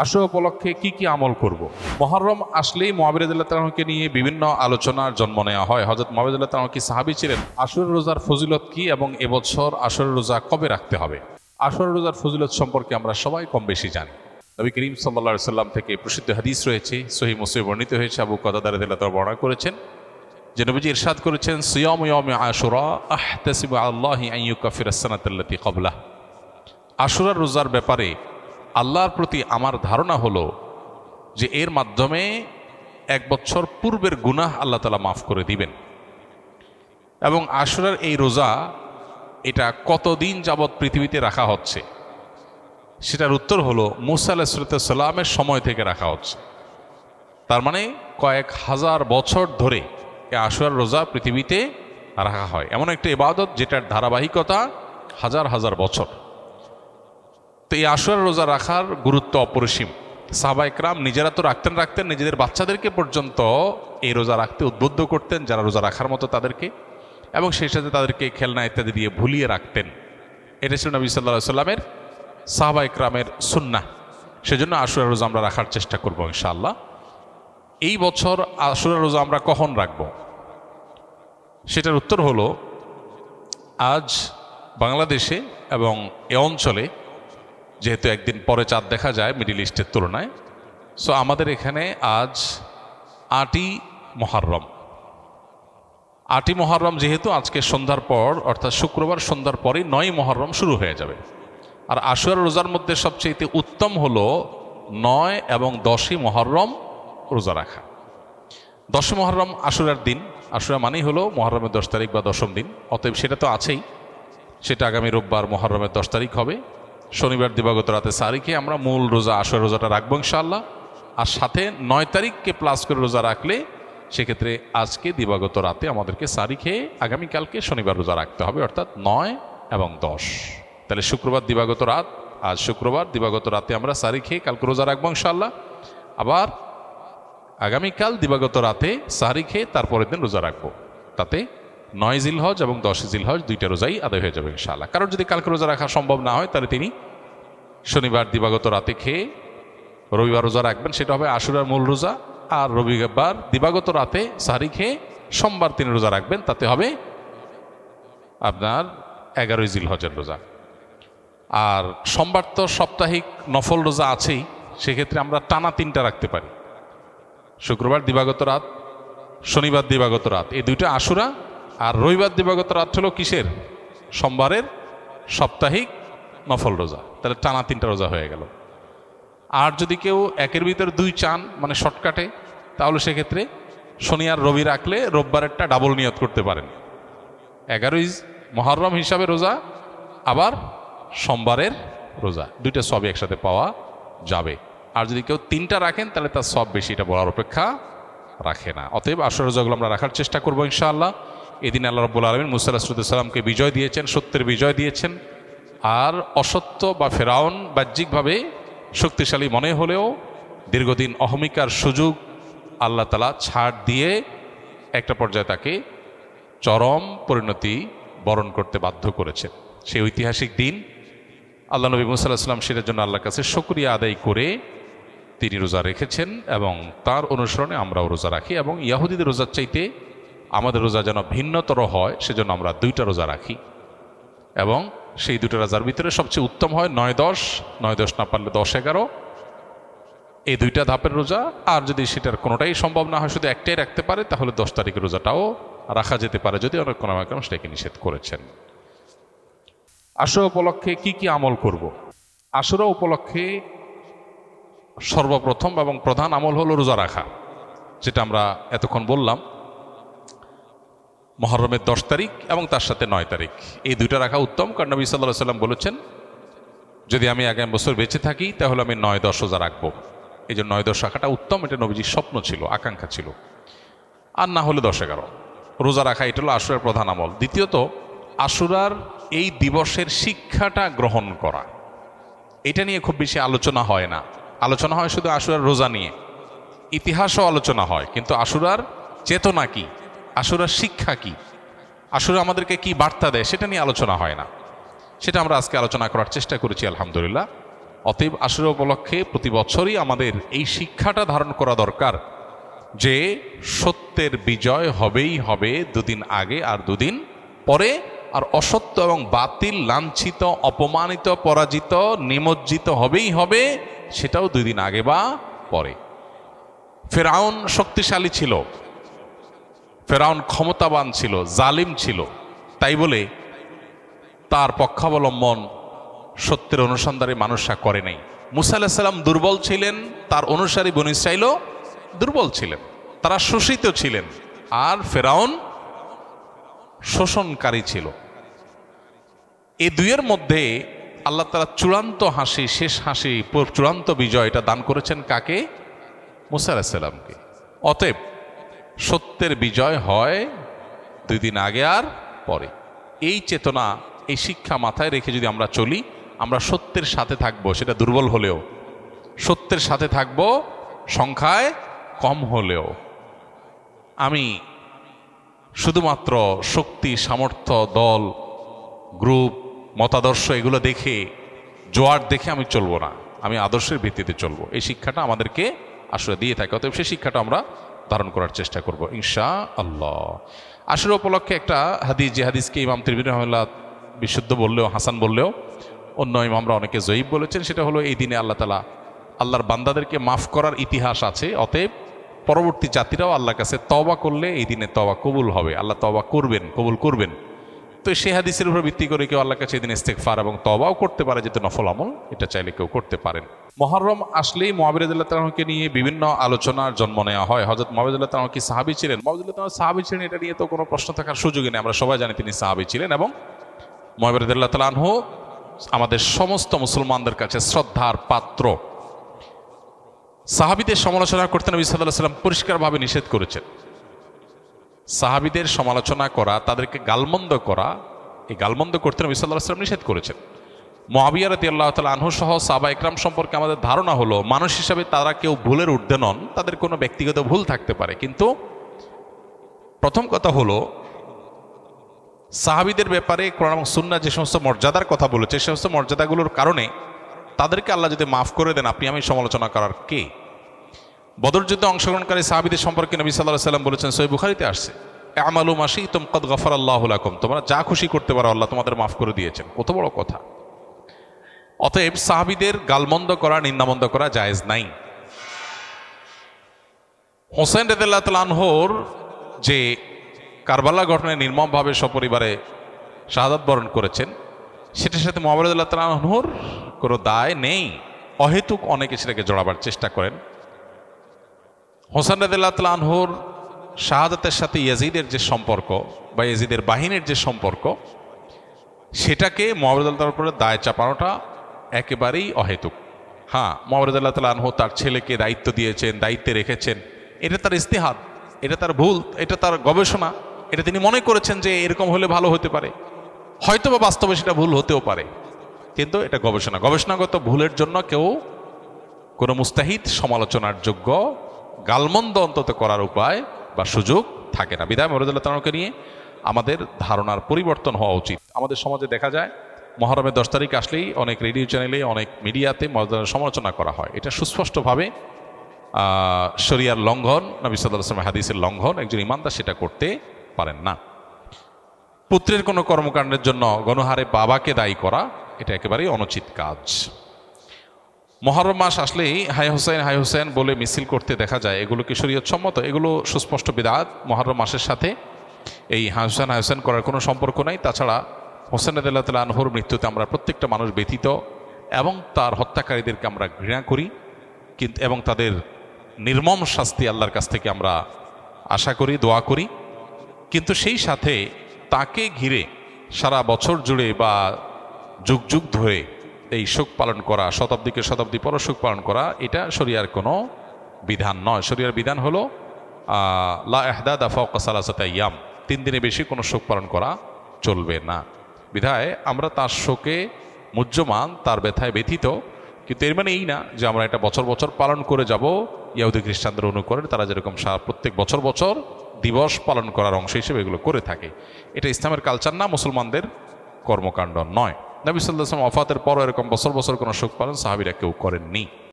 আশুরা উপলক্ষে কি কি আমল করব। মুহররম আসলেই মুআবির রাদিয়াল্লাহু তাআলাকে নিয়ে বিভিন্ন আলোচনার জন্ম নেওয়া হয়। হযরত মুআবির রাদিয়াল্লাহু তাআলা কি সাহাবী ছিলেন? আশুরা রোজার ফজিলত কি এবং এবছর আশুরা রোজা কবে রাখতে হবে? আশুরা রোজার ফজিলত সম্পর্কে আমরা সবাই কম বেশি জানি। নবী করিম সাল্লাল্লাহু আলাইহি সাল্লাম থেকে প্রসিদ্ধ হাদিস রয়েছে, সহিহ মুসলিমে বর্ণিত হয়েছে। আবু কাতাদা রাদিয়াল্লাহু তাআলা বর্ণনা করেছেন যে নবীজি ইরশাদ করেছেন, সিয়ামু ইয়াউমি আশুরা আহতাসিবু আল্লাহি আন ইউকাফিরা আস-সানাতাল্লাতী ক্বাবলাহ। আশুরার রোজার ব্যাপারে আল্লাহর প্রতি আমার ধারণা হলো যে এর মাধ্যমে এক বছর পূর্বের গুনাহ আল্লাহ তাআলা মাফ করে দিবেন। এবং আশুরার এই রোজা এটা কতদিন যাবৎ পৃথিবীতে রাখা হচ্ছে সেটার উত্তর হলো মুসা আলাইহিস সালামের সময় থেকে রাখা হচ্ছে। তার মানে কয়েক হাজার বছর ধরে এই আশুরার রোজা পৃথিবীতে রাখা হয়। এমন একটা ইবাদত যেটার ধারাবাহিকতা হাজার হাজার বছর। তো এই আশুরার রোজা রাখার গুরুত্ব অপরিসীম। সাহাবায়ে কেরাম নিজেরা তো রাখতেন, নিজেদের বাচ্চাদেরকে পর্যন্ত এই রোজা রাখতে উদ্বুদ্ধ করতেন যারা রোজা রাখার মতো তাদেরকে, এবং সেই সাথে তাদেরকে খেলনা ইত্যাদি দিয়ে ভুলিয়ে রাখতেন। এটা ছিল নবী সাল্লাল্লাহু আলাইহি সাল্লামের সাহাবায়ে কেরামের সুন্নাহ। সেজন্য আশুরার রোজা আমরা রাখার চেষ্টা করব ইনশাআল্লাহ। এই বছর আশুরার রোজা আমরা কখন রাখব সেটার উত্তর হলো, আজ বাংলাদেশে এবং এ অঞ্চলে যেহেতু একদিন পরে চাঁদ দেখা যায় মিডিল ইস্টের তুলনায়, সো আমাদের এখানে আজ ৮ই মুহররম। ৮ই মুহররম যেহেতু আজকে সন্ধ্যার পর অর্থাৎ শুক্রবার সন্ধ্যার পরেই ৯ই মুহররম শুরু হয়ে যাবে। আর আশুরা রোজার মধ্যে সবচেয়ে উত্তম হলো ৯ এবং ১০ই মুহররম রোজা রাখা। ১০ই মুহররম আশুরার দিন, আশুরা মানেই হলো মুহররমের ১০ তারিখ বা ১০ম দিন, অতএব সেটা তো আছেই। সেটা আগামী রোববার মুহররমের ১০ তারিখ হবে। শনিবার দিবাগত রাতে সারিখে আমরা মূল রোজা আশুরা রোজাটা রাখবো ইনশাআল্লাহ। আর সাথে ৯ তারিখকে প্লাস করে রোজা রাখলে সেক্ষেত্রে আজকে দিবাগত রাতে আমাদেরকে সারিখে আগামীকালকে শনিবার রোজা রাখতে হবে, অর্থাৎ ৯ এবং ১০। তাহলে শুক্রবার দিবাগত রাত, আজ শুক্রবার দিবাগত রাতে আমরা সারিখে কালকে রোজা রাখবো ইনশাআল্লাহ। আবার আগামীকাল দিবাগত রাতে সারিখে তারপরের দিন রোজা রাখবো। তাতে ৯ জিলহজ এবং ১০ জিলহজ দুইটা রোজাই আদায় হয়ে যাবে ইনশাআল্লাহ। কারণ যদি কালকে রোজা রাখা সম্ভব না হয় তাহলে তিনি শনিবার দিবাগত রাতে খেয়ে রবিবার রোজা রাখবেন, সেটা হবে আশুরার মূল রোজা। আর রবিবার দিবাগত রাতে সারি খেয়ে সোমবার তিনি রোজা রাখবেন, তাতে হবে আপনার ১১ই জিলহজের রোজা। আর সোমবার তো সাপ্তাহিক নফল রোজা আছেই, সেক্ষেত্রে আমরা টানা ৩টা রাখতে পারি। শুক্রবার দিবাগত রাত, শনিবার দিবাগত রাত, এই দুইটা আশুরা। আর রবিবার দিবাগত রাত হলো কিসের? সোমবারের সাপ্তাহিক নফল রোজা। তাহলে টানা 3টা রোজা হয়ে গেল। আর যদি কেউ একের ভিতর 2 চান, মানে শর্টকাটে, তাহলে সেক্ষেত্রে শনি আর রবি রাখলে রোববারেরটা ডাবল নিয়ত করতে পারেন। 11ই মুহররম হিসাবে রোজা, আবার সোমবারের রোজা, দুইটা সবই একসাথে পাওয়া যাবে। আর যদি কেউ 3টা রাখেন তাহলে তার সব বেশি, এটা বলার অপেক্ষা রাখে না। অতএব আশুরা রোজাগুলো আমরা রাখার চেষ্টা করবো ইনশাআল্লাহ। এদিন আল্লাহ রাব্বুল আলামিন মুসা আলাইহিস সালামকে বিজয় দিয়েছেন, সত্যের বিজয় দিয়েছেন। আর অসত্য বা ফেরাউন বাহ্যিকভাবে শক্তিশালী মনে হলেও দীর্ঘদিন অহমিকার সুযোগ আল্লাহ তাআলা ছাড় দিয়ে একটা পর্যায়ে তাকে চরম পরিণতি বরণ করতে বাধ্য করেছেন। সেই ঐতিহাসিক দিন আল্লাহ নবী মুসা আলাইহিস সালাম সেটার জন্য আল্লাহর কাছে শুকরিয়া আদায় করে তিনি রোজা রেখেছেন, এবং তার অনুসরণে আমরাও রোজা রাখি। এবং ইয়াহুদীদের রোজার চাইতে আমাদের রোজা যেন ভিন্নতর হয় সেজন্য আমরা 2টা রোজা রাখি। এবং সেই 2টা রোজার ভিতরে সবচেয়ে উত্তম হয় ৯-১০, ৯-১০ না পারলে ১০-১১, এই 2টা ধাপের রোজা। আর যদি সেটার কোনোটাই সম্ভব না হয়, শুধু একটাই রাখতে পারে, তাহলে 10 তারিখের রোজাটাও রাখা যেতে পারে, যদি অনেক কোনো সেটাকে নিষেধ করেছেন। আশুরা উপলক্ষে কি কি আমল করব। আশুরা উপলক্ষে সর্বপ্রথম এবং প্রধান আমল হলো রোজা রাখা, যেটা আমরা এতক্ষণ বললাম। মুহররমের 10 তারিখ এবং তার সাথে 9 তারিখ, এই 2টা রাখা উত্তম। কারণ নবী সাল্লাল্লাহু আলাইহি সাল্লাম বলেছেন, যদি আমি আগামী বছর বেঁচে থাকি তাহলে আমি 9-10 রোজা রাখবো। এই জন্য 9-10 রাখাটা উত্তম, এটা নবীজির স্বপ্ন ছিল, আকাঙ্ক্ষা ছিল। আর না হলে 10-11 রোজা রাখা, এটা হলো আশুরার প্রধান আমল। দ্বিতীয়ত, আশুরার এই দিবসের শিক্ষাটা গ্রহণ করা, এটা নিয়ে খুব বেশি আলোচনা হয় না। আলোচনা হয় শুধু আশুরার রোজা নিয়ে, ইতিহাসও আলোচনা হয়, কিন্তু আশুরার চেতনা কি, আশুরার শিক্ষা কি, আশুরা আমাদেরকে কি বার্তা দেয়, সেটা নিয়ে আলোচনা হয় না। সেটা আমরা আজকে আলোচনা করার চেষ্টা করেছি আলহামদুলিল্লাহ। অতএব আশুরা উপলক্ষে প্রতি বছরই আমাদের এই শিক্ষাটা ধারণ করা দরকার যে সত্যের বিজয় হবেই হবে দুদিন আগে আর দুদিন পরে, আর অসত্য এবং বাতিল লাঞ্ছিত, অপমানিত, পরাজিত, নিমজ্জিত হবেই হবে, সেটাও 2 দিন আগে বা পরে। ফেরাউন শক্তিশালী ছিল, ফেরাউন ক্ষমতাবান ছিল, জালিম ছিল, তাই বলে তার পক্ষাবলম্বন সত্যের অনুসন্ধানে মানুষরা করে নাই। মুসা আলাইহিস সালাম দুর্বল ছিলেন, তার অনুসারী বনী ইসরাঈলও দুর্বল ছিলেন, তারা শোষিত ছিলেন, আর ফেরাউন শোষণকারী ছিল। এই দুইয়ের মধ্যে আল্লাহ তাআলা চূড়ান্ত হাসি, শেষ হাসি, চূড়ান্ত বিজয় এটা দান করেছেন কাকে? মুসা আলাইহিস সালামকে। অতএব সত্যের বিজয় হয় 2 দিন আগে আর পরে। এই চেতনা, এই শিক্ষা মাথায় রেখে যদি আমরা চলি, আমরা সত্যের সাথে থাকবো, সেটা দুর্বল হলেও সত্যের সাথে থাকবো, সংখ্যায় কম হলেও। আমি শুধুমাত্র শক্তি, সামর্থ্য, দল, গ্রুপ, মতাদর্শ এগুলো দেখে, জোয়ার দেখে আমি চলবো না, আমি আদর্শের ভিত্তিতে চলবো। এই শিক্ষাটা আমাদেরকে আসলে দিয়ে থাকে। অতএব সেই শিক্ষাটা আমরা ধারণ করার চেষ্টা করব ইনশাআল্লাহ। আশুরা উপলক্ষে একটা হাদিস, যে হাদিসকে ইমাম তিরমিজি রাহিমাহুল্লাহ বিশুদ্ধ বললেও, হাসান বললেও, অন্য ইমামরা অনেকে জয়ীফ বলেছেন, সেটা হলো এই দিনে আল্লাহ তাআলা আল্লাহর বান্দাদেরকে মাফ করার ইতিহাস আছে। অতএব পরবর্তী জাতিরাও আল্লাহর কাছে তওবা করলে এই দিনে তওবা কবুল হবে, আল্লাহ তওবা করবেন, কবুল করবেন। তো সেই হাদিসের উপর ভিত্তি করে কেউ আল্লাহর কাছে এই দিনে ইস্তেগফার এবং তওবাও করতে পারে, যেহেতু নফল আমল, এটা চাইলে কেউ করতে পারেন। মুহররম আসলেই মুআবিয়া রাদিয়াল্লাহু তাআলাকে নিয়ে বিভিন্ন আলোচনার জন্ম নেওয়া হয়। হযরত মুআবিয়া রাদিয়াল্লাহু তাআলা কি সাহাবী ছিলেন? মুআবিয়া রাদিয়াল্লাহু তাআলা সাহাবী ছিলেন, এটা নিয়ে তো কোনো প্রশ্ন থাকার সুযোগই নেই। আমরা সবাই জানি তিনি সাহাবী ছিলেন, এবং মুআবিয়া রাদিয়াল্লাহু তাআলা আনহু আমাদের সমস্ত মুসলমানদের কাছে শ্রদ্ধার পাত্র। সাহাবীদের সমালোচনা করতে নবী সাল্লাল্লাহু আলাইহি ওয়াসাল্লাম পরিষ্কারভাবে নিষেধ করেছেন। সাহাবীদের সমালোচনা করা, তাদেরকে গালমন্দ করা, এই গালমন্দ করতে নবী সাল্লাল্লাহু আলাইহি ওয়াসাল্লাম নিষেধ করেছেন। মুআবিয়া রাদিয়াল্লাহু তাআলা আনহু সহ সাহাবা ইকরাম সম্পর্কে আমাদের ধারণা হলো, মানুষ হিসাবে তারা কেউ ভুলের ঊর্ধ্বে নন, তাদের কোনো ব্যক্তিগত ভুল থাকতে পারে, কিন্তু প্রথম কথা হলো সাহাবীদের ব্যাপারে কোরআন এবং সুন্নাহ যে সমস্ত মর্যাদার কথা বলেছে, সে সমস্ত মর্যাদাগুলোর কারণে তাদেরকে আল্লাহ যদি মাফ করে দেন, আপনি আমি সমালোচনা করার কে? বদর যুদ্ধে অংশগ্রহণকারী সাহাবীদের সম্পর্কে নবী সাল্লাল্লাহু আলাইহি ওয়াসাল্লাম বলেছেন, সহিহ বুখারীতে আসছে, আমালু মা শি'তুম ক্বাদ গাফারাল্লাহু লাকুম, তোমরা যা খুশি করতে পারো, আল্লাহ তোমাদের মাফ করে দিয়েছেন। কত বড় কথা! অতএব সাহাবীদের গালমন্দ করা, নিন্দামন্দ করা জায়েজ নাই। হোসেন রাদিয়াল্লাহু তাআলা আনহুর যে কারবালা ঘটনায় নির্মমভাবে সপরিবারে শাহাদাত বরণ করেছেন, সেটার সাথে মুআবিয়া রাদিয়াল্লাহু তাআলা আনহুর কোনো দায় নেই। অহেতুক অনেকে সেটাকে জড়াবার চেষ্টা করেন। হোসেন রাদিয়াল্লাহু তাআলা আনহুর শাহাদাতের সাথে ইয়াজিদের যে সম্পর্ক বা ইয়াজিদের বাহিনীর যে সম্পর্ক, সেটাকে মুআবিয়া রাদিয়াল্লাহু তাআলার উপরে দায় চাপানোটা একেবারেই অহেতুক। হ্যাঁ, মুআবিয়া রাদিয়াল্লাহু তাআলা আনহু তার ছেলেকে দায়িত্ব দিয়েছেন, দায়িত্বে রেখেছেন, এটা তার ইজতিহাদ, এটা তার ভুল, এটা তার গবেষণা, এটা তিনি মনে করেছেন যে এরকম হলে ভালো হতে পারে, হয়তো বা বাস্তবে সেটা ভুল হতেও পারে, কিন্তু এটা গবেষণা। গবেষণাগত ভুলের জন্য কেউ কোনো মুস্তাহিদ সমালোচনার যোগ্য, গালমন্দ অন্তত করার উপায় বা সুযোগ থাকে না। বিধায় মুআবিয়া রাদিয়াল্লাহু তাআলাকে নিয়ে আমাদের ধারণার পরিবর্তন হওয়া উচিত। আমাদের সমাজে দেখা যায় মুহররমের 10 তারিখ আসলেই অনেক রেডিও চ্যানেলে, অনেক মিডিয়াতে মুআবিয়ার সমালোচনা করা হয়। এটা সুস্পষ্টভাবে শরিয়ার লঙ্ঘন, নবী সাল্লাল্লাহু আলাইহি ওয়াসাল্লাম হাদিসের লঙ্ঘন। একজন ইমানদার সেটা করতে পারেন না। পুত্রের কোনো কর্মকাণ্ডের জন্য গণহারে বাবাকে দায়ী করা, এটা একেবারেই অনুচিত কাজ। মুহররম মাস আসলেই হাই হুসাইন, হাই হুসাইন বলে মিছিল করতে দেখা যায়, এগুলো কি শরীয়ত সম্মত? এগুলো সুস্পষ্ট বিদআত। মুহররম মাসের সাথে এই হাই হুসাইন, হাই হুসাইন করার কোনো সম্পর্ক নাই। তাছাড়া হোসেন রাদিয়াল্লাহু তাআলা আনহুর মৃত্যুতে আমরা প্রত্যেকটা মানুষ ব্যথিত, এবং তার হত্যাকারীদেরকে আমরা ঘৃণা করি, কিন্তু এবং তাদের নির্মম শাস্তি আল্লাহর কাছ থেকে আমরা আশা করি, দোয়া করি। কিন্তু সেই সাথে তাকে ঘিরে সারা বছর জুড়ে বা যুগ যুগ ধরে এই শোক পালন করা, শতাব্দীকে শতাব্দী পর শোক পালন করা, এটা শরিয়ার কোনো বিধান নয়। শরিয়ার বিধান হলো লা ইহদাদা ফাওকা সালাসাতি আইয়াম, 3 দিনে বেশি কোনো শোক পালন করা চলবে না। বিধায় আমরা তার শোকে মুহ্যমান, তার ব্যথায় ব্যথিত, কিন্তু এর মানে এই না যে আমরা এটা বছর বছর পালন করে যাব। ইহুদি খ্রিস্টানদের অনুকরণ, তারা যেরকম প্রত্যেক বছর বছর দিবস পালন করার অংশ হিসেবে এগুলো করে থাকে, এটা ইসলামের কালচার না, মুসলমানদের কর্মকাণ্ড নয়। নবী সাল্লাল্লাহু আলাইহি ওয়াসাল্লাম ওয়াফাতের পরও এরকম বছর বছর কোনো শোক পালন সাহাবীরা কেউ করেননি।